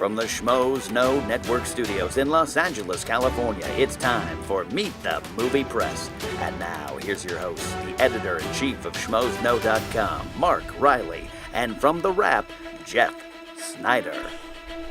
From the Schmoes Network Studios in Los Angeles, California, it's time for Meet the Movie Press. And now, here's your host, the editor-in-chief of SchmoesKnow.com, Mark Reilly, and from The Wrap, Jeff Sneider.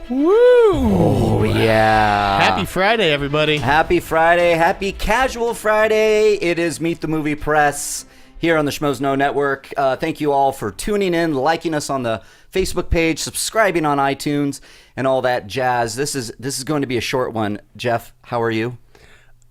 Woo! Oh, yeah. Happy Friday, everybody. Happy Friday. Happy Casual Friday. It is Meet the Movie Press here on the Schmoes Network. Thank you all for tuning in, liking us on the Facebook page, subscribing on iTunes, and all that jazz. This is going to be a short one. Jeff, how are you?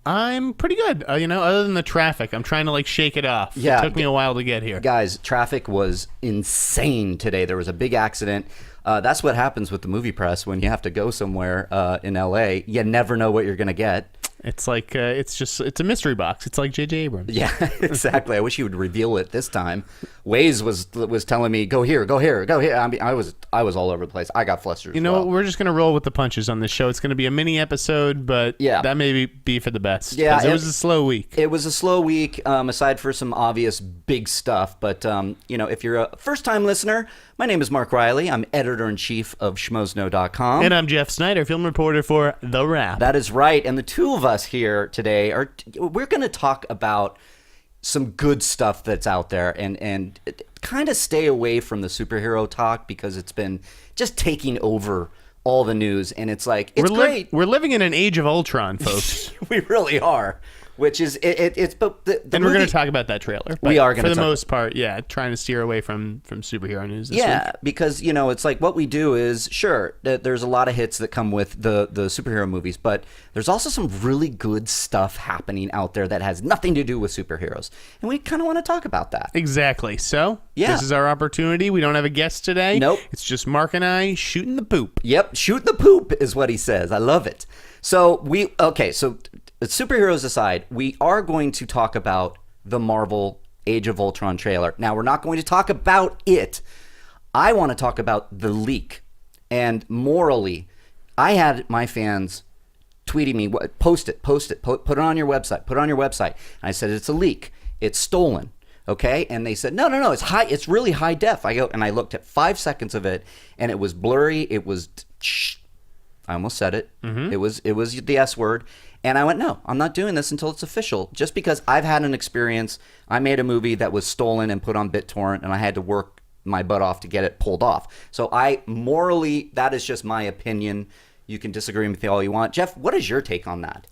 I'm pretty good. Other than the traffic, I'm trying to shake it off. Yeah, it took me a while to get here. Guys, traffic was insane today. There was a big accident. That's what happens with the movie press when you have to go somewhere in LA. You never know what you're going to get. It's like it's a mystery box. It's like J.J. Abrams. Yeah, exactly. I wish he would reveal it this time. Waze was telling me go here, go here, go here. I mean, I was all over the place. I got flustered. We're just gonna roll with the punches on this show. It's gonna be a mini episode, but yeah, that may be for the best. Yeah, it was a slow week. It was a slow week, aside for some obvious big stuff. But if you're a first-time listener, my name is Mark Reilly. I'm editor-in-chief of SchmoesKnow.com. And I'm Jeff Sneider, film reporter for The Wrap. That is right. And the two of us here today we're going to talk about some good stuff that's out there and kind of stay away from the superhero talk because it's been just taking over all the news. And it's like, it's great. We're living in an age of Ultron, folks. We really are. Which is but the and we're going to talk about that trailer. We are going to, for the most part, trying to steer away from superhero news this week. Yeah, because it's like what we do is sure there's a lot of hits that come with the superhero movies, but there's also some really good stuff happening out there that has nothing to do with superheroes, and we kind of want to talk about that. Exactly. So this is our opportunity. We don't have a guest today. Nope. It's just Mark and I shooting the poop. Yep, shoot the poop is what he says. I love it. So superheroes aside, we are going to talk about the Marvel Age of Ultron trailer. Now, we're not going to talk about it. I want to talk about the leak. And morally, I had my fans tweeting me, post it, put it on your website, And I said, it's a leak. It's stolen. Okay? And they said, no, it's really high def. I looked at 5 seconds of it, and it was blurry. It was... I almost said it. Mm-hmm. It was the S word. And I went, no, I'm not doing this until it's official. Just because I've had an experience. I made a movie that was stolen and put on BitTorrent, and I had to work my butt off to get it pulled off. So morally, that is just my opinion. You can disagree with me all you want. Jeff, what is your take on that?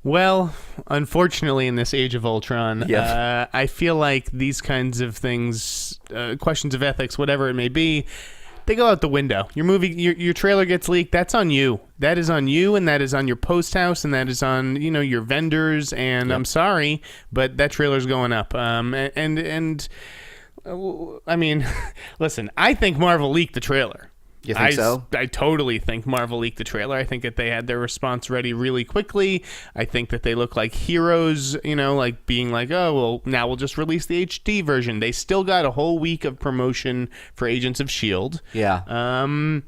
Well, unfortunately, in this Age of Ultron, I feel like these kinds of things, questions of ethics, whatever it may be, they go out the window. Your movie, your trailer gets leaked. That's on you. That is on you, and that is on your post house, and that is on your vendors. And I'm sorry, but that trailer's going up. I mean, listen. I think Marvel leaked the trailer. You think so? I totally think Marvel leaked the trailer. I think that they had their response ready really quickly. I think that they look like heroes, like being like, oh, well, now we'll just release the HD version. They still got a whole week of promotion for Agents of S.H.I.E.L.D. Yeah. I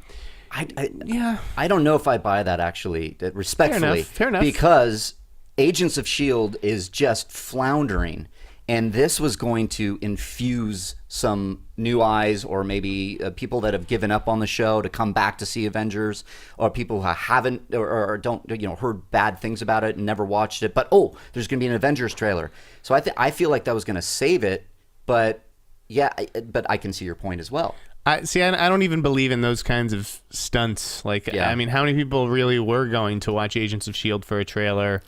don't know if I buy that, actually, respectfully. Fair enough. Because Agents of S.H.I.E.L.D. is just floundering. And this was going to infuse some new eyes, or maybe people that have given up on the show to come back to see Avengers, or people who haven't or don't heard bad things about it and never watched it. But there's going to be an Avengers trailer, so I feel like that was going to save it. But but I can see your point as well. I don't even believe in those kinds of stunts. I mean, how many people really were going to watch Agents of S.H.I.E.L.D. for a trailer?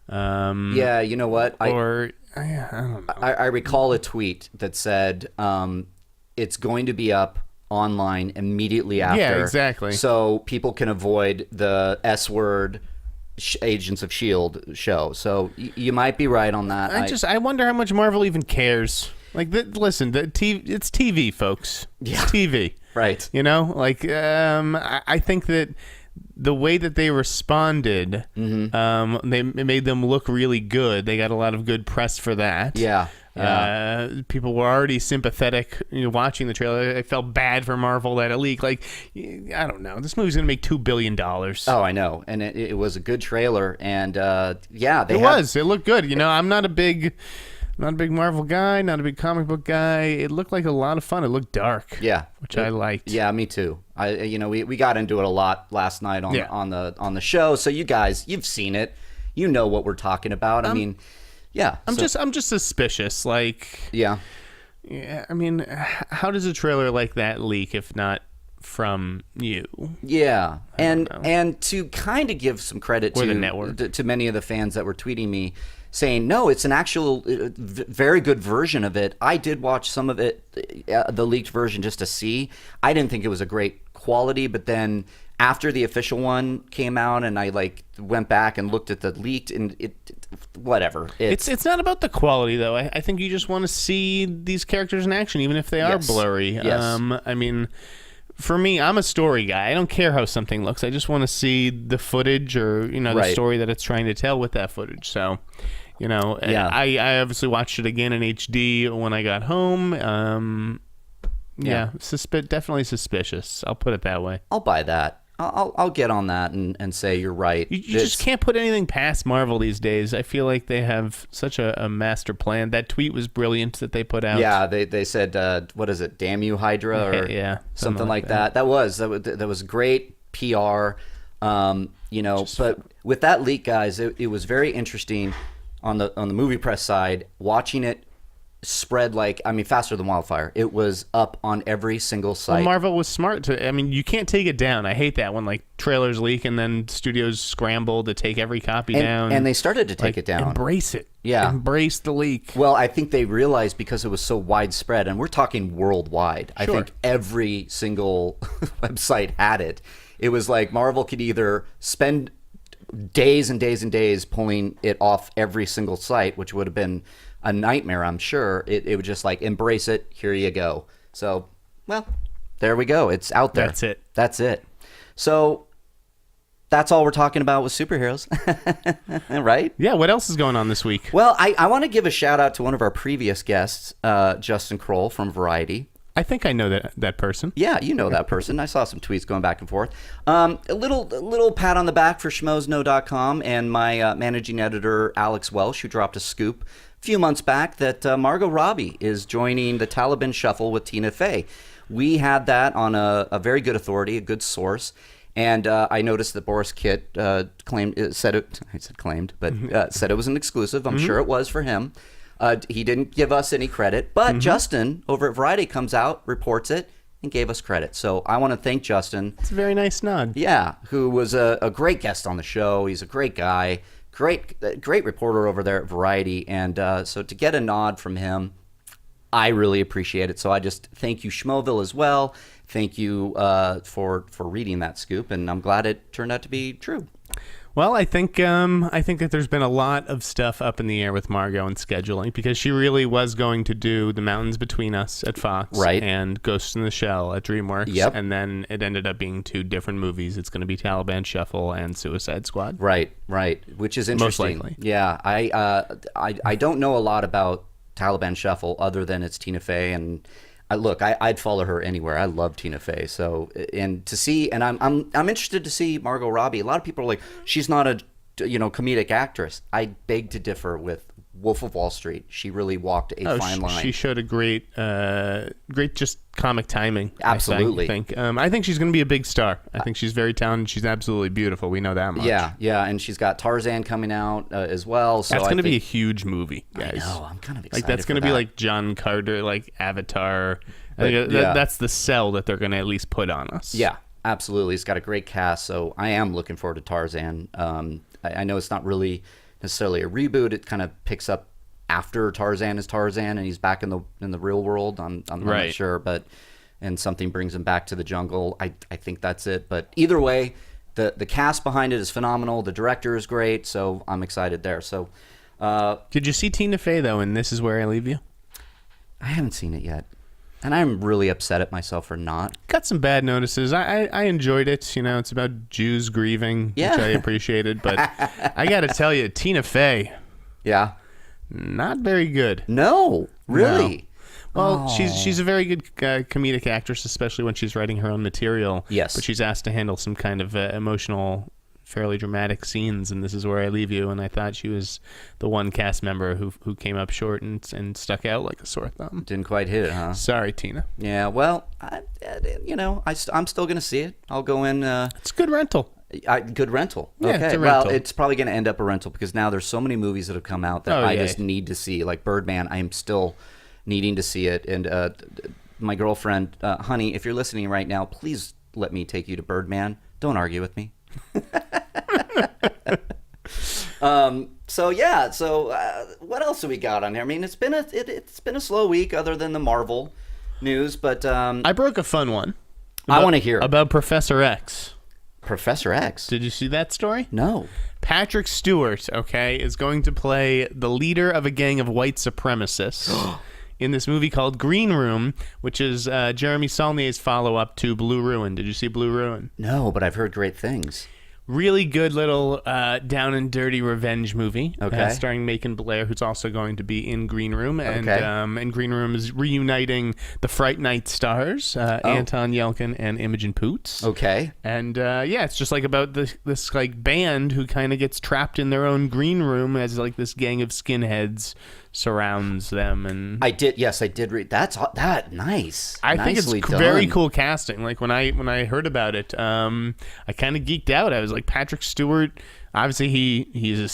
You know what? I don't know. I recall a tweet that said it's going to be up online immediately after. Yeah, exactly. So people can avoid the S word Agents of S.H.I.E.L.D. show. So you might be right on that. I wonder how much Marvel even cares. Listen, it's TV, folks. Yeah. It's TV. Right. I think that the way that they responded, they made them look really good. They got a lot of good press for that. Yeah. People were already sympathetic watching the trailer. I felt bad for Marvel that it leaked. I don't know. This movie's going to make $2 billion. Oh, I know. And it was a good trailer. And, it was. It looked good. I'm not a big... Not a big Marvel guy, not a big comic book guy. It looked like a lot of fun. It looked dark. Yeah, which I liked. Yeah, me too. We got into it a lot last night on the show. So you guys, you've seen it. You know what we're talking about. I mean, yeah. I'm just suspicious. Like, yeah. I mean, how does a trailer like that leak if not from you? Yeah, and to kind of give some credit or the network to many of the fans that were tweeting me saying, no, it's an actual very good version of it. I did watch some of it, the leaked version, just to see. I didn't think it was a great quality, but then after the official one came out and I went back and looked at the leaked, and whatever. It's not about the quality, though. I think you just want to see these characters in action, even if they are blurry. Yes. I mean, for me, I'm a story guy. I don't care how something looks. I just want to see the footage or, the story that it's trying to tell with that footage. So, I obviously watched it again in HD when I got home. Definitely suspicious. I'll put it that way. I'll buy that. I'll get on that and say you're right. You just can't put anything past Marvel these days. I feel like they have such a master plan. That tweet was brilliant that they put out. Yeah, they said, what is it, damn you, Hydra, or something like that. That was great PR. But with that leak, guys, it was very interesting on the movie press side, watching it spread faster than wildfire. It was up on every single site. Well, Marvel was smart you can't take it down. I hate that when trailers leak and then studios scramble to take every copy down. And they started to take it down. Embrace it. Yeah. Embrace the leak. Well, I think they realized because it was so widespread, and we're talking worldwide. Sure. I think every single website had it. It was like Marvel could either spend days and days and days pulling it off every single site, which would have been a nightmare, I'm sure. It would just embrace it. Here you go. So, well, there we go. It's out there. That's it. So that's all we're talking about with superheroes, right? Yeah. What else is going on this week? Well, I want to give a shout out to one of our previous guests, Justin Kroll from Variety. I think I know that person. Yeah, you know that person. I saw some tweets going back and forth. A little pat on the back for schmoesknow.com and my managing editor, Alex Welsh, who dropped a scoop a few months back that Margot Robbie is joining the Taliban shuffle with Tina Fey. We had that on a very good authority, a good source. And I noticed that Boris Kitt said it was an exclusive. I'm sure it was for him. He didn't give us any credit, but Justin over at Variety comes out, reports it, and gave us credit. So I want to thank Justin. It's a very nice nod. Yeah, who was a great guest on the show. He's a great guy, great reporter over there at Variety. And so to get a nod from him, I really appreciate it. So I just thank you, Schmoville, as well. Thank you for reading that scoop, and I'm glad it turned out to be true. Well, I think that there's been a lot of stuff up in the air with Margot and scheduling, because she really was going to do The Mountains Between Us at Fox, right, and Ghost in the Shell at DreamWorks, yep, and then it ended up being two different movies. It's going to be Taliban Shuffle and Suicide Squad. Right, which is interesting. Most likely. Yeah, I don't know a lot about Taliban Shuffle other than it's Tina Fey, and I'd follow her anywhere. I love Tina Fey. So, and to see, and I'm interested to see Margot Robbie. A lot of people are like, she's not a comedic actress. I beg to differ with Wolf of Wall Street. She really walked a fine line. She showed a great just comic timing. Absolutely. I think she's going to be a big star. I think she's very talented. She's absolutely beautiful. We know that much. Yeah, and she's got Tarzan coming out as well. So that's going to be a huge movie, guys. I know. I'm kind of excited. That's going to be like John Carter, like Avatar. I think that's the sell that they're going to at least put on us. Yeah, absolutely. It's got a great cast, so I am looking forward to Tarzan. I know it's not really necessarily a reboot. It kind of picks up after Tarzan is Tarzan and he's back in the real world. I'm right, not sure, and something brings him back to the jungle. I think that's it. But either way, the cast behind it is phenomenal. The director is great, so I'm excited there. So, did you see Tina Fey though? And This Is Where I Leave You? I haven't seen it yet, and I'm really upset at myself for not. Got some bad notices. I enjoyed it. It's about Jews grieving, which I appreciated. But I got to tell you, Tina Fey. Yeah. Not very good. No, really. No. Well, she's a very good comedic actress, especially when she's writing her own material. Yes. But she's asked to handle some kind of emotional fairly dramatic scenes, and This Is Where I Leave You, and I thought she was the one cast member who came up short and stuck out like a sore thumb. Didn't quite hit it, huh? Sorry, Tina. Yeah, well, I'm still going to see it. I'll go in. It's a good rental. Good rental. Yeah, okay. it's a rental. Well, it's probably going to end up a rental because now there's so many movies that have come out that I just need to see. Like Birdman, I am still needing to see it. And my girlfriend, honey, if you're listening right now, please let me take you to Birdman. Don't argue with me. So what else have we got on here? I mean, it's been a slow week other than the Marvel news, but I broke a fun one. I want to hear about Professor X. Professor X. Did you see that story? No. Patrick Stewart, is going to play the leader of a gang of white supremacists in this movie called Green Room, which is Jeremy Saulnier's follow-up to Blue Ruin. Did you see Blue Ruin? No, but I've heard great things. Really good little down and dirty revenge movie. Okay. Starring Macon Blair, who's also going to be in Green Room. And, Okay. and Green Room is reuniting the Fright Night stars, Anton Yelkin and Imogen Poots. Okay. And it's just like about this like band who kind of gets trapped in their own green room as like this gang of skinheads surrounds them. And I did read that. Nice. I think it's Nicely very done. cool casting. Like when I heard about it, I kind of geeked out. I was like, Patrick Stewart. Obviously, he's a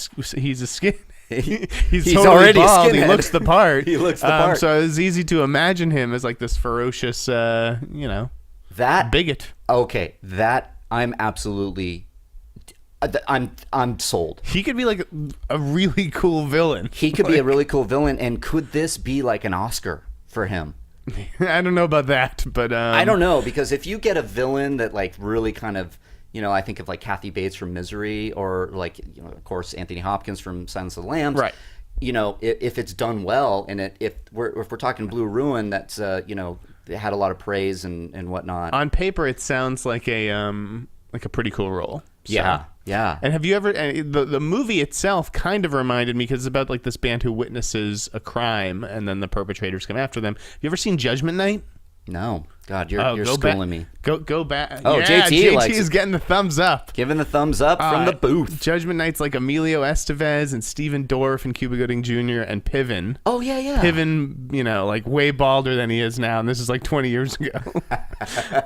skin. He's totally already a bald. He skinhead. looks the part. He looks the part. So it's easy to imagine him as like this ferocious, That bigot. Okay, that I'm absolutely. I'm sold. He could be like a really cool villain. He could be a really cool villain, and could this be like an Oscar for him? I don't know about that, but I don't know, because if you get a villain that like really kind of, I think of like Kathy Bates from Misery, or like, of course, Anthony Hopkins from Silence of the Lambs. Right. If it's done well, and if we're talking Blue Ruin, that's it had a lot of praise and whatnot. On paper, it sounds like a pretty cool role. So. Yeah. And have you ever? The movie itself kind of reminded me, because it's about like this band who witnesses a crime and then the perpetrators come after them. Have you ever seen Judgment Night? No. God, you're schooling me. Go back. Oh, yeah, JT JT likes is it. getting the thumbs up. Giving the thumbs up from the booth. Judgment Night's like Emilio Estevez and Stephen Dorff and Cuba Gooding Jr. and Piven. Oh, yeah. Piven, like way balder than he is now, and this is like 20 years ago.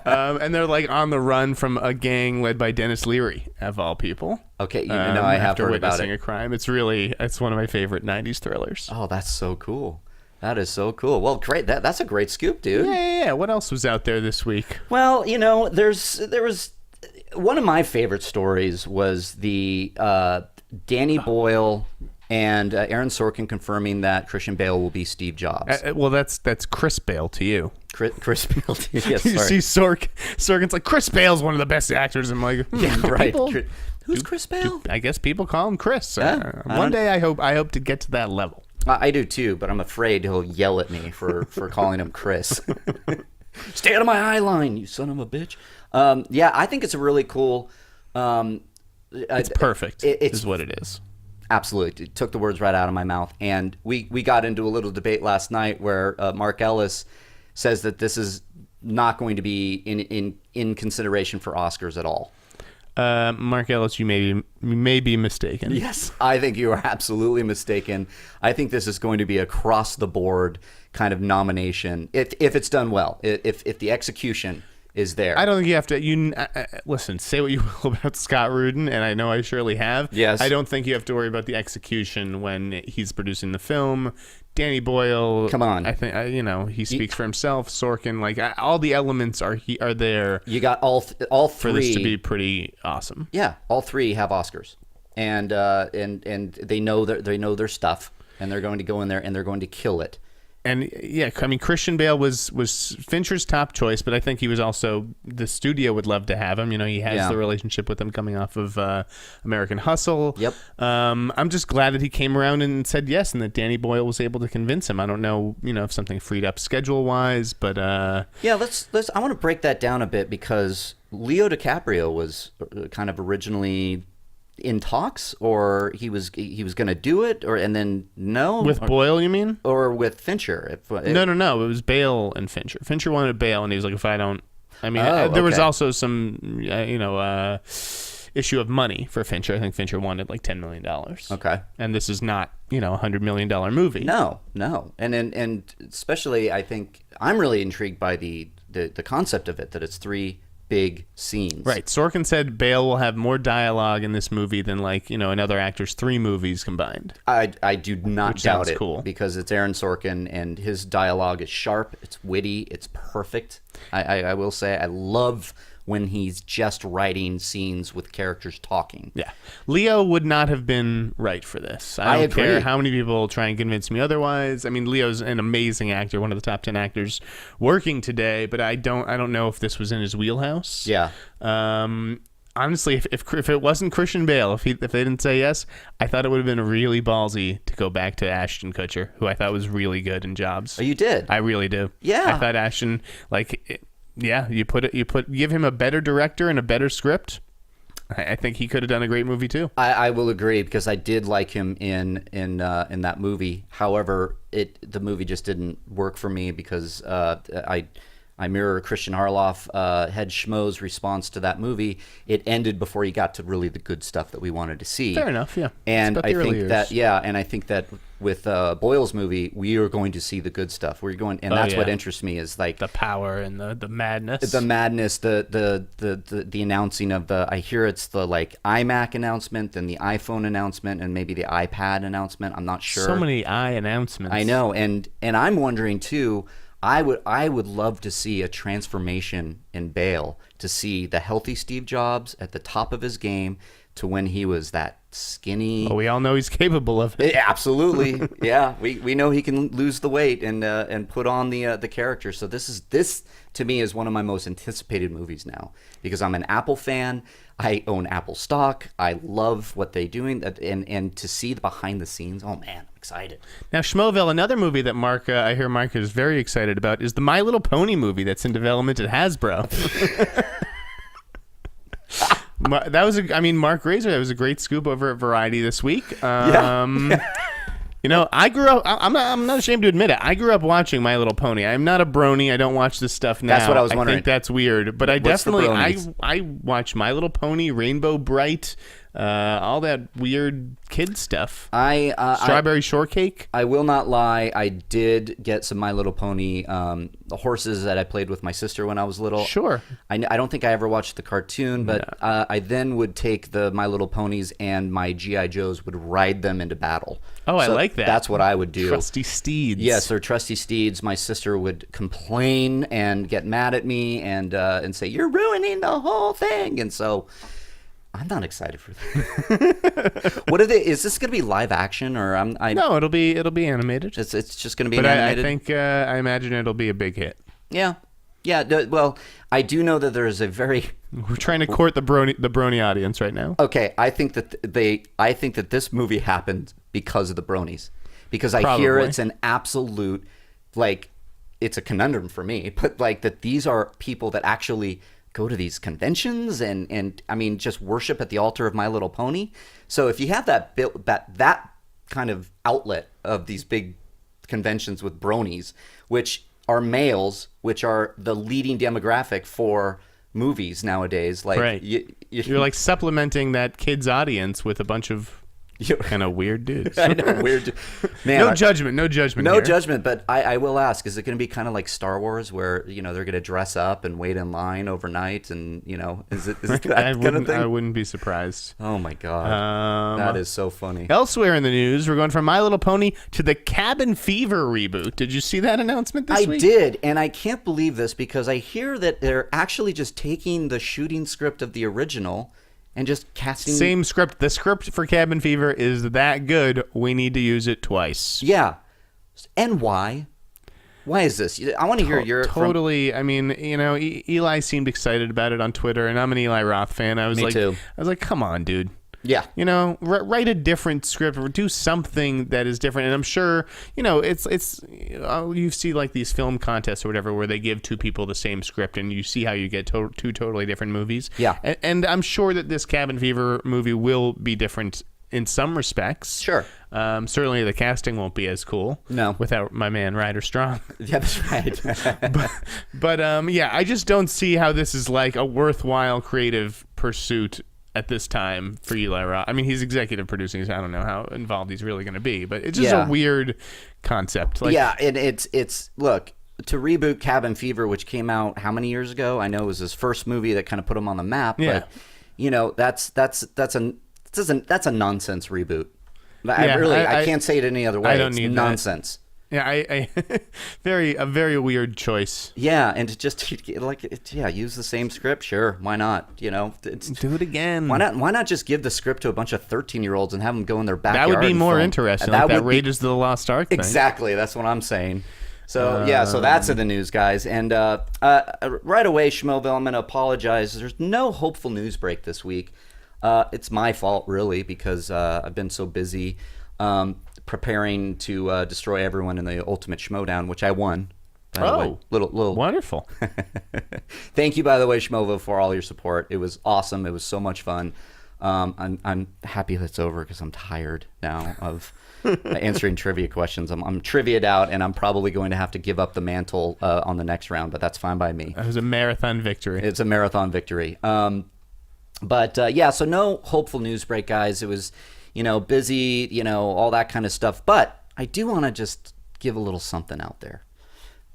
And they're like on the run from a gang led by Dennis Leary, of all people. Okay, I have after heard about witnessing it. a crime. It's one of my favorite 90s thrillers. Oh, that's so cool. That is so cool. Well, great. That's a great scoop, dude. Yeah. What else was out there this week? Well, there was one of my favorite stories was the Danny Boyle and Aaron Sorkin confirming that Christian Bale will be Steve Jobs. Well, that's Chris Bale to you. Chris Bale. Yes, You sorry. see Sorkin's like, Chris Bale's one of the best actors. I'm like, Yeah, right. people- Who's Chris Bale? I guess people call him Chris. Yeah, One day I hope to get to that level. I do too, but I'm afraid he'll yell at me for calling him Chris. Stay out of my eye line, you son of a bitch. I think it's a really cool. It's perfect. Is what it is. Absolutely. It took the words right out of my mouth. And we got into a little debate last night where Mark Ellis says that this is not going to be in consideration for Oscars at all. Mark Ellis, you may be mistaken. Yes, I think you are absolutely mistaken. I think this is going to be across the board kind of nomination if it's done well. If the execution is there. I don't think you have to. Listen, say what you will about Scott Rudin, and I know I surely have. Yes. I don't think you have to worry about the execution when he's producing the film. Danny Boyle, Come on. I think he speaks for himself. Sorkin, like all the elements are there. You got all three For this to be pretty awesome. Yeah, all three have Oscars, and they know their stuff, and they're going to go in there and they're going to kill it. And yeah, I mean, Christian Bale was Fincher's top choice, but I think he was also, the studio would love to have him. He has the relationship with them coming off of American Hustle. Yep. I'm just glad that he came around and said yes, and that Danny Boyle was able to convince him. I don't know, if something freed up schedule wise, but yeah, let's. I want to break that down a bit, because Leo DiCaprio was kind of originally in talks, or he was going to do it, and then no. With Boyle, you mean? Or with Fincher? No. It was Bale and Fincher. Fincher wanted Bale, and he was like, if I don't. I mean, Oh, there was okay. also some, issue of money for Fincher. I think Fincher wanted like $10 million. Okay. And this is not, a $100 million movie. No. And especially, I think I'm really intrigued by the concept of it, that it's 3 big scenes. Right. Sorkin said Bale will have more dialogue in this movie than another actor's 3 movies combined. I do not doubt it. Cool. Because it's Aaron Sorkin and his dialogue is sharp, it's witty, it's perfect. I will say I love when he's just writing scenes with characters talking. Yeah. Leo would not have been right for this. I don't agree. care how many people try and convince me otherwise. I mean, Leo's an amazing actor, one of the top 10 actors working today, but I don't know if this was in his wheelhouse. Yeah. Honestly, if it wasn't Christian Bale, if they didn't say yes, I thought it would have been really ballsy to go back to Ashton Kutcher, who I thought was really good in Jobs. Oh, you did? I really do. Yeah. I thought Ashton, give him a better director and a better script. I think he could have done a great movie too. I will agree, because I did like him in that movie. However, the movie just didn't work for me because I mirror Christian Harloff, head Schmoes' response to that movie. It ended before he got to really the good stuff that we wanted to see. Fair enough, yeah. And I think that with Boyle's movie, we are going to see the good stuff. We're going, and that's what interests me, is like the power and the madness. The madness, the announcing of I hear it's the iMac announcement, then the iPhone announcement, and maybe the iPad announcement. I'm not sure. So many announcements. I know, and I'm wondering too. I would love to see a transformation in Bale, to see the healthy Steve Jobs at the top of his game to when he was that skinny. Oh, we all know he's capable of it. Absolutely. Yeah, we know he can lose the weight and put on the character. So this to me is one of my most anticipated movies now, because I'm an Apple fan. I own Apple stock. I love what they're doing, and to see the behind the scenes. Oh man, I'm excited. Now, Schmoville, another movie that I hear Mark is very excited about is the My Little Pony movie that's in development at Hasbro. Mark Razor, that was a great scoop over at Variety this week. I grew up. I'm not ashamed to admit it. I grew up watching My Little Pony. I'm not a brony. I don't watch this stuff now. That's what I was wondering. I think that's weird, but What's I watch My Little Pony, Rainbow Bright, all that weird kid stuff. Strawberry Shortcake. I will not lie. I did get some My Little Pony the horses that I played with my sister when I was little. Sure. I don't think I ever watched the cartoon, but I then would take the My Little Ponies and my G.I. Joes would ride them into battle. Oh, I like that. That's what I would do. Trusty steeds. Yes, they're trusty steeds. My sister would complain and get mad at me and say, "You're ruining the whole thing." And so I'm not excited for that. What are they? Is this going to be live action or No, it'll be animated. It's just going to be animated. animated. I imagine it'll be a big hit. Yeah. Well, I do know that there is a very. We're trying to court the brony audience right now. Okay, I think that this movie happened because of the bronies, because I Probably. hear it's an absolute it's a conundrum for me, but that these are people that actually go to these conventions and I mean just worship at the altar of My Little Pony. So if you have that kind of outlet of these big conventions with bronies, which are males, which are the leading demographic for movies nowadays, right. You're supplementing that kid's audience with a bunch of kind of weird dudes. I know, weird. Man, no judgment here. judgment. But I will ask: is it going to be kind of like Star Wars, where they're going to dress up and wait in line overnight, and is it that kind of thing? I wouldn't be surprised. Oh my god, that is so funny. Elsewhere in the news, we're going from My Little Pony to the Cabin Fever reboot. Did you see that announcement this week? I did, and I can't believe this because I hear that they're actually just taking the shooting script of the original and just casting... Same script. The script for Cabin Fever is that good. We need to use it twice. Yeah. And why? Why is this? I want to hear your... Totally. I mean, Eli seemed excited about it on Twitter, and I'm an Eli Roth fan. Me too. I was like, come on, dude. Yeah. Write a different script or do something that is different. And I'm sure, it's you see these film contests or whatever where they give two people the same script and you see how you get two totally different movies. Yeah. And I'm sure that this Cabin Fever movie will be different in some respects. Sure. Certainly the casting won't be as cool. No. Without my man Ryder Strong. Yeah, that's right. but I just don't see how this is a worthwhile creative pursuit at this time for Eli Roth. I mean, he's executive producing, so I don't know how involved he's really going to be, but it's just a weird concept. Like, yeah, and it's look, to reboot Cabin Fever, which came out how many years ago? I know it was his first movie that kind of put him on the map, but that's a nonsense reboot. I can't say it any other way. I don't it's need nonsense. That. Yeah, I a very weird choice. Yeah, and to just use the same script. Sure, why not? Do it again. Why not just give the script to a bunch of 13-year-olds and have them go in their backyard? That would be more film. interesting. Like that Raiders of the Lost Ark thing. Exactly, that's what I'm saying. So so that's in the news, guys. And right away, Schmoville, I'm going to apologize. There's no hopeful news break this week. It's my fault, really, because I've been so busy preparing to destroy everyone in the Ultimate Schmodown, which I won. By the way. Little wonderful. Thank you, by the way, Schmoville, for all your support. It was awesome. It was so much fun. I'm happy that's over because I'm tired now of answering trivia questions. I'm trivia'd out, and I'm probably going to have to give up the mantle on the next round, but that's fine by me. It was a marathon victory. It's a marathon victory. So no hopeful news break, guys. It was, busy, all that kind of stuff. But I do want to just give a little something out there.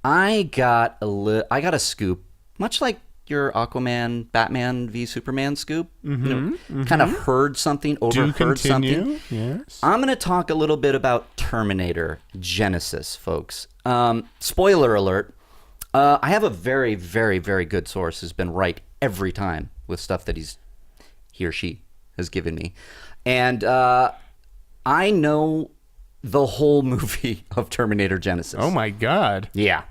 I got a scoop, much like your Aquaman, Batman v Superman scoop. Kind of heard something, overheard something. Yes. I'm going to talk a little bit about Terminator Genisys, folks. Spoiler alert. I have a very, very, very good source who's been right every time with stuff that he or she has given me. And I know the whole movie of Terminator Genisys. Oh, my God. Yeah,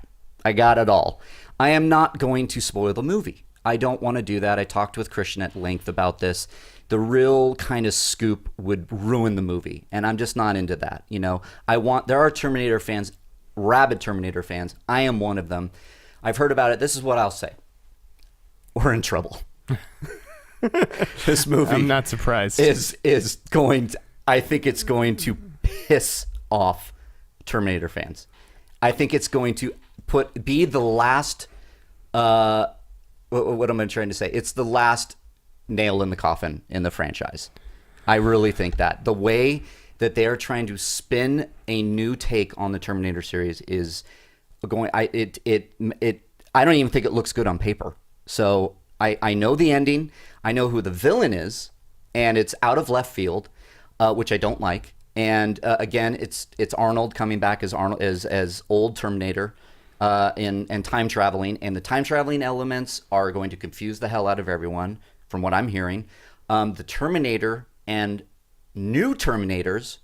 I got it all. I am not going to spoil the movie. I don't want to do that. I talked with Christian at length about this. The real kind of scoop would ruin the movie, and I'm just not into that. There are Terminator fans, rabid Terminator fans. I am one of them. I've heard about it. This is what I'll say. We're in trouble. This movie, I'm not surprised, is going to, I think it's going to piss off Terminator fans. I think it's going to be the last what am I trying to say? It's the last nail in the coffin in the franchise. I really think that the way that they are trying to spin a new take on the Terminator series is going. I don't even think it looks good on paper. So I know the ending. I know who the villain is, and it's out of left field, which I don't like. And again, it's Arnold coming back as Arnold as old Terminator, and time traveling. And the time traveling elements are going to confuse the hell out of everyone, from what I'm hearing. The Terminator and new Terminators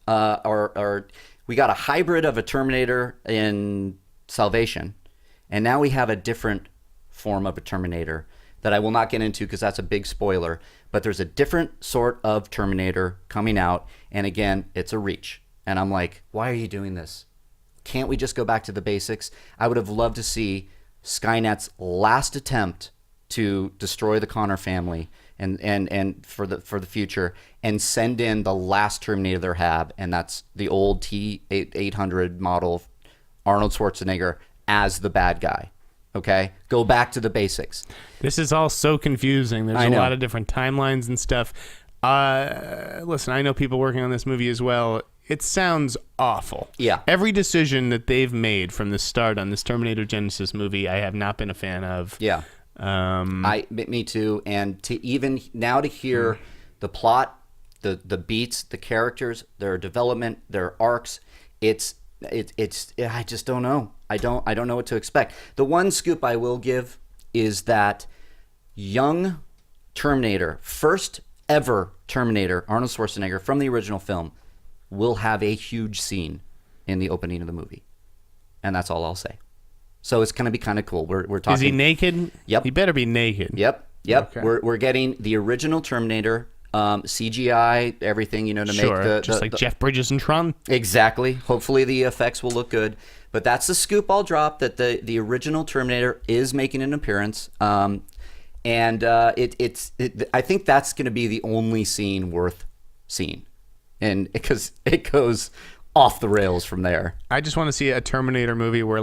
are we got a hybrid of a Terminator in Salvation, and now we have a different form of a Terminator that I will not get into because that's a big spoiler, but there's a different sort of Terminator coming out, and again, it's a reach. And I'm like, why are you doing this? Can't we just go back to the basics? I would have loved to see Skynet's last attempt to destroy the Connor family and for the future, and send in the last Terminator they have, and that's the old T-800 model Arnold Schwarzenegger as the bad guy. Okay, go back to the basics. This is all so confusing. There's a lot of different timelines and stuff. Listen, I know people working on this movie as well. It sounds awful. Yeah. Every decision that they've made from the start on this Terminator Genisys movie, I have not been a fan of. Yeah. Me too. And to even now to hear the plot, the beats, the characters, their development, their arcs, it's I just don't know. I don't know what to expect. The one scoop I will give is that young Terminator, first ever Terminator, Arnold Schwarzenegger from the original film, will have a huge scene in the opening of the movie. And that's all I'll say. So it's going to be kind of cool. We're talking. Is he naked? Yep. He better be naked. Yep. Okay. We're getting the original Terminator, CGI, everything, to make the Jeff Bridges and Tron. Exactly. Hopefully the effects will look good. But that's the scoop I'll drop, that the original Terminator is making an appearance. I think that's going to be the only scene worth seeing, and because it goes off the rails from there. I just want to see a Terminator movie where,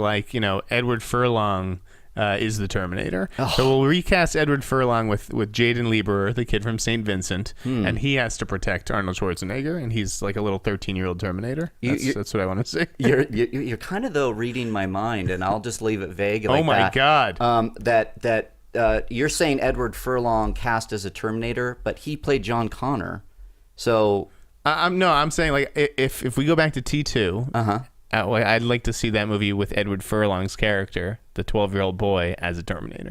Edward Furlong is the Terminator. So we'll recast Edward Furlong with Jaden Lieber, the kid from St. Vincent, and he has to protect Arnold Schwarzenegger, and he's like a little 13-year-old Terminator. That's what I want to say. You're kind of though reading my mind, and I'll just leave it vague. Like oh my God! You're saying Edward Furlong cast as a Terminator, but he played John Connor. So I'm saying like if we go back to T2, I'd like to see that movie with Edward Furlong's character, the 12-year-old boy, as a Terminator.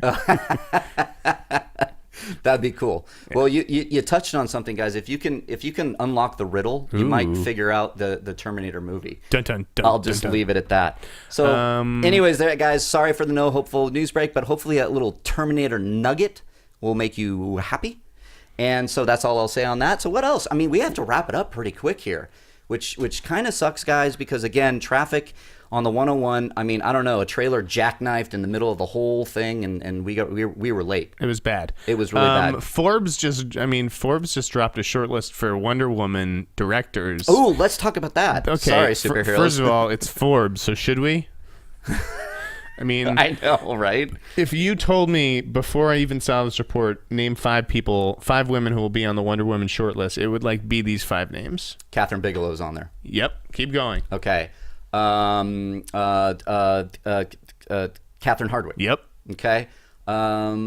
That'd be cool. Yeah. Well, you touched on something, guys. If you can unlock the riddle, you might figure out the Terminator movie. Dun, dun, dun, I'll just leave it at that. So, anyways, there, guys. Sorry for the no hopeful news break, but hopefully a little Terminator nugget will make you happy. And so that's all I'll say on that. So what else? I mean, we have to wrap it up pretty quick here, which kind of sucks, guys, because again, traffic on the 101. I mean, I don't know, a trailer jackknifed in the middle of the whole thing, and we were late. It was bad. It was really bad. Forbes just dropped a short list for Wonder Woman directors. Oh, let's talk about that. Okay. Sorry, superheroes. First of all, it's Forbes, so should we? I mean, I know, right? If you told me before I even saw this report, name 5 women who will be on the Wonder Woman shortlist, it would like be these 5 names. Catherine Bigelow's on there. Yep. Keep going. Okay. Catherine Hardwicke. Yep. Okay. God,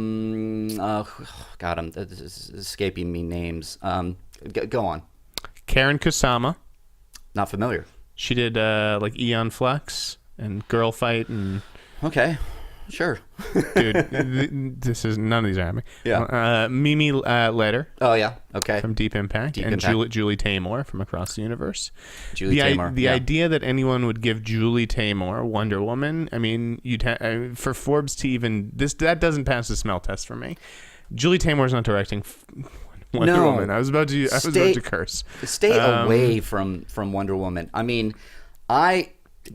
this is escaping me names. Go on. Karen Kusama. Not familiar. She did like Eon Flux and Girl Fight and. Okay, sure. Dude, this is none of these are happening. Yeah. Mimi Leder. Oh yeah. Okay. From Deep Impact. Julie Taymor from Across the Universe. The idea that anyone would give Julie Taymor Wonder Woman. I mean, for Forbes to even that doesn't pass the smell test for me. Julie Taymor's not directing Wonder Woman. I was about to curse. Stay away from Wonder Woman. I mean,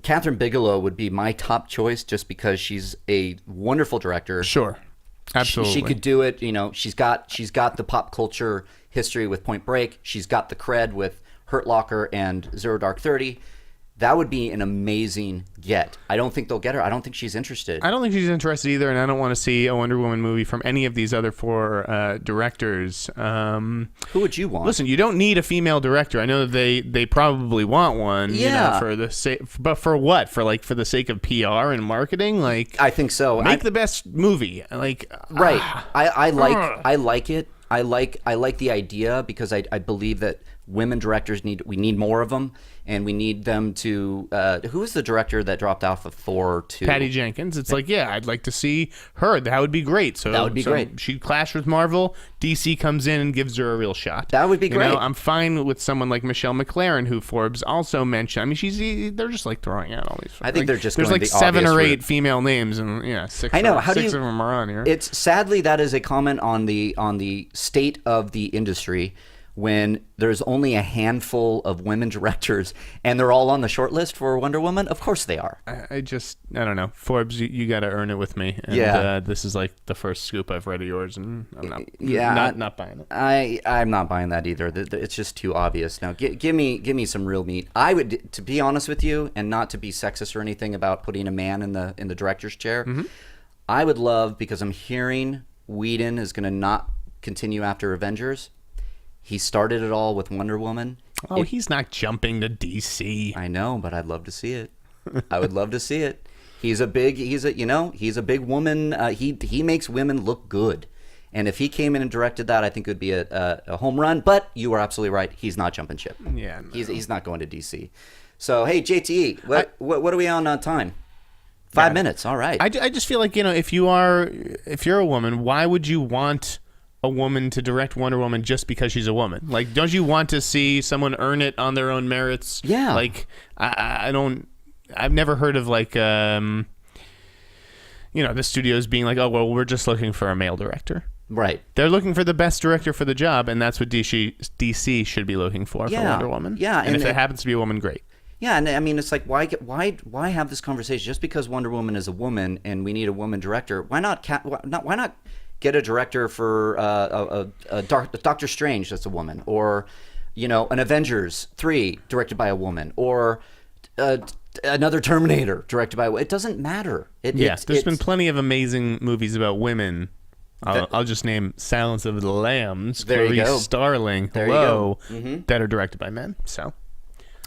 Catherine Bigelow would be my top choice just because she's a wonderful director. Sure. Absolutely. She could do it. You know, she's got the pop culture history with Point Break. She's got the cred with Hurt Locker and Zero Dark 30. That would be an amazing get. I don't think they'll get her. I don't think she's interested. I don't think she's interested either, and I don't want to see a Wonder Woman movie from any of these other 4 directors. Who would you want? Listen, you don't need a female director. I know that they probably want one. Yeah. You know, but for what? For the sake of PR and marketing? Like, I think so. Make the best movie. Like, right. I like it. I like the idea because I believe that women directors we need more of them, and we need them to who was the director that dropped off of Thor 2? Patty Jenkins. It's like, yeah, I'd like to see her. That would be great. So that would be great. She'd clash with Marvel. DC comes in and gives her a real shot. That would be great. I'm fine with someone like Michelle McLaren, who Forbes also mentioned. I mean, they're just like throwing out all these. I think they're just there's going like the 7 or 8 route. Female names, and six. I know. Six of them are on here. It's sadly that is a comment on the state of the industry. When there's only a handful of women directors and they're all on the short list for Wonder Woman, of course they are. I don't know. Forbes, you got to earn it with me. And, yeah. This is like the first scoop I've read of yours, and I'm not buying it. I'm not buying that either. It's just too obvious. Now, give me some real meat. I would, to be honest with you, and not to be sexist or anything about putting a man in the director's chair, I would love, because I'm hearing Whedon is going to not continue after Avengers. He started it all with Wonder Woman. Oh, he's not jumping to DC. I know, but I'd love to see it. I would love to see it. He's a big woman. He makes women look good. And if he came in and directed that, I think it would be a home run. But you are absolutely right. He's not jumping ship. Yeah, no. He's not going to DC. So, hey, JTE, what are we on time? 5 minutes. All right. I just feel like, if you're a woman, why would you want a woman to direct Wonder Woman just because she's a woman? Like, don't you want to see someone earn it on their own merits? Yeah. Like, I've never heard of like, the studios being like, oh, well, we're just looking for a male director. Right. They're looking for the best director for the job, and that's what DC should be looking for Wonder Woman. Yeah. And if it happens to be a woman, great. Yeah, and I mean, it's like, why have this conversation? Just because Wonder Woman is a woman and we need a woman director, why not get a director for a Doctor Strange that's a woman, or an Avengers 3 directed by a woman, or another Terminator directed by. It doesn't matter. There's been plenty of amazing movies about women. I'll just name Silence of the Lambs, Clarice Starling, that are directed by men. So,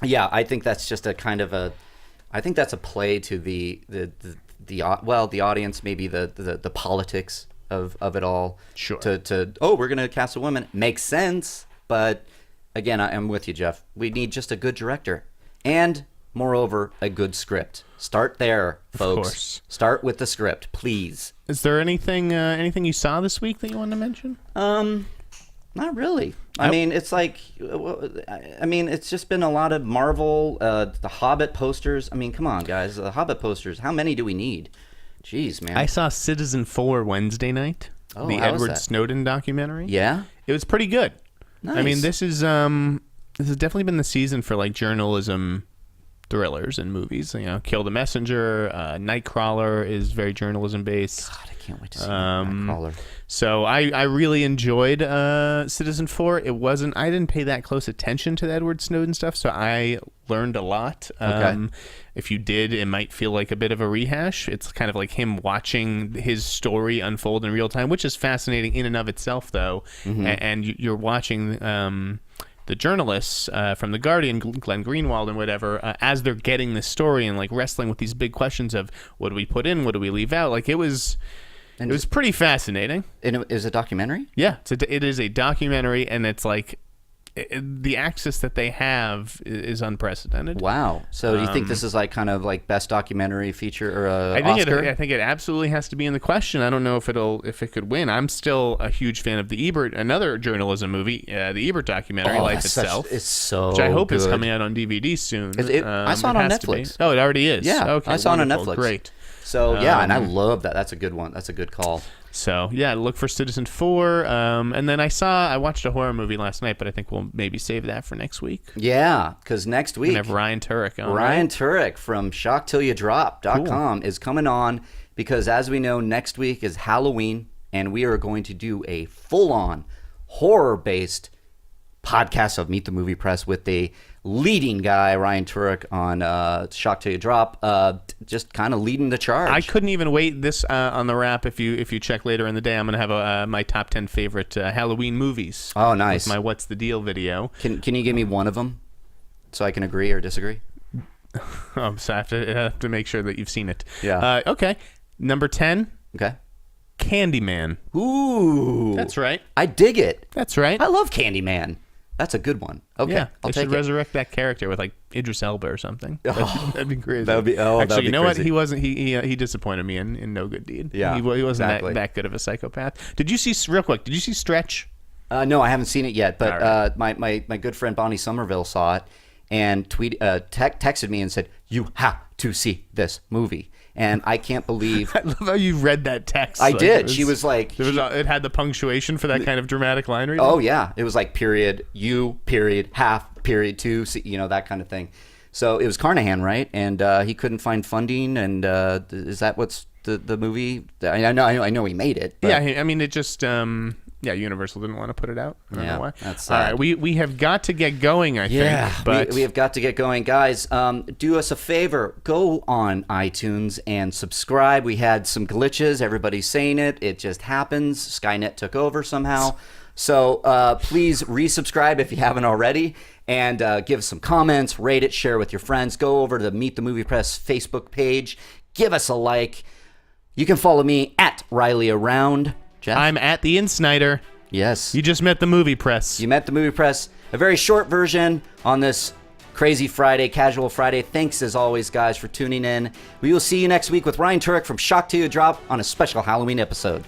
yeah, I think that's just a kind of I think that's a play to the audience, maybe the politics of it all. Sure. We're gonna cast a woman. Makes sense, but again, I'm with you, Jeff. We need just a good director, and moreover, a good script. Start there, folks. Of course. Start with the script, please. Is there anything you saw this week that you want to mention? Not really. I mean, it's like, it's just been a lot of Marvel, the Hobbit posters. I mean, come on, guys. The Hobbit posters, how many do we need? Jeez, man. I saw Citizen 4 Wednesday night. Oh, the how was Edward that? Snowden documentary. Yeah? It was pretty good. Nice. I mean, this has definitely been the season for like journalism thrillers and movies. Kill the Messenger, Nightcrawler is very journalism based. God, I can't wait to see Nightcrawler. So I really enjoyed Citizen 4. I didn't pay that close attention to the Edward Snowden stuff, so I learned a lot. Okay. If you did, it might feel like a bit of a rehash. It's kind of like him watching his story unfold in real time, which is fascinating in and of itself, though. Mm-hmm. And you're watching the journalists from The Guardian, Glenn Greenwald and whatever, as they're getting this story and like wrestling with these big questions of what do we put in, what do we leave out. Like it was pretty fascinating. And it is a documentary? Yeah, it is a documentary, and it's like the access that they have is unprecedented. Wow. So do you think this is like kind of like best documentary feature or Oscar? I think it absolutely has to be in the question. I don't know if it could win. I'm still a huge fan of the Ebert, another journalism movie, the Ebert documentary, Life Itself. It's so which I hope good. is coming out on DVD soon. I saw it on Netflix. Oh, it already is? Yeah, okay, I saw it on wonderful. Netflix. Great. So, and I love that. That's a good one. That's a good call. So, yeah, look for Citizen 4. And then I watched a horror movie last night, but I think we'll maybe save that for next week. Yeah, because next week... We have Ryan Turek on. Ryan Turek from ShockTillYouDrop.com is coming on because, as we know, next week is Halloween, and we are going to do a full-on horror-based podcast of Meet the Movie Press with the leading guy, Ryan Turek, on Shock Till You Drop, just kind of leading the charge. I couldn't even wait this on the wrap. If you check later in the day, I'm going to have my top 10 favorite Halloween movies. Oh, nice. With my What's the Deal video. Can you give me one of them so I can agree or disagree? So I have to make sure that you've seen it. Yeah. Okay. Number 10. Okay. Candyman. Ooh. That's right. I dig it. That's right. I love Candyman. That's a good one. Okay, yeah, I'll take it. They should resurrect that character with like Idris Elba or something. That'd be crazy. That'd be actually, you know crazy. What? He wasn't. He disappointed me in No Good Deed. Yeah, he wasn't exactly. that good of a psychopath. Did you see real quick? Did you see Stretch? No, I haven't seen it yet. But right. my good friend Bonnie Somerville saw it and texted me and said, "You have to see this movie." And I can't believe... I love how you read that text. I did. She was like... it had the punctuation for that kind of dramatic line reading? Oh, yeah. It was like period, you, period, half, period, two, that kind of thing. So it was Carnahan, right? And he couldn't find funding. And is that what's the movie? I know he made it. But... Yeah, I mean, it just... Universal didn't want to put it out. I don't know why. That's sad. All right, we have got to get going, I think. Yeah, but we have got to get going. Guys, do us a favor. Go on iTunes and subscribe. We had some glitches. Everybody's saying it. It just happens. Skynet took over somehow. So please resubscribe if you haven't already. And give us some comments. Rate it. Share with your friends. Go over to the Meet the Movie Press Facebook page. Give us a like. You can follow me at Reilly Around. Jeff? I'm at the Sneider. Yes. You just met the Movie Press. You met the Movie Press. A very short version on this crazy Friday, casual Friday. Thanks as always, guys, for tuning in. We will see you next week with Ryan Turek from Shock Till You Drop on a special Halloween episode.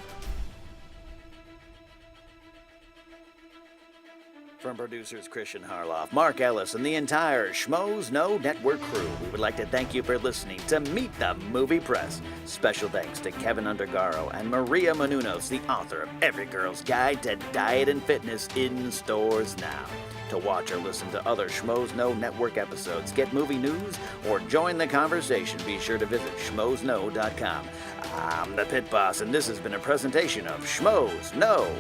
From producers Christian Harloff, Mark Ellis, and the entire Schmoes No Network crew, we would like to thank you for listening to Meet the Movie Press. Special thanks to Kevin Undergaro and Maria Menounos, the author of Every Girl's Guide to Diet and Fitness, in stores now. To watch or listen to other Schmoes No Network episodes, get movie news, or join the conversation, be sure to visit schmoesno.com. I'm the Pit Boss, and this has been a presentation of Schmoes No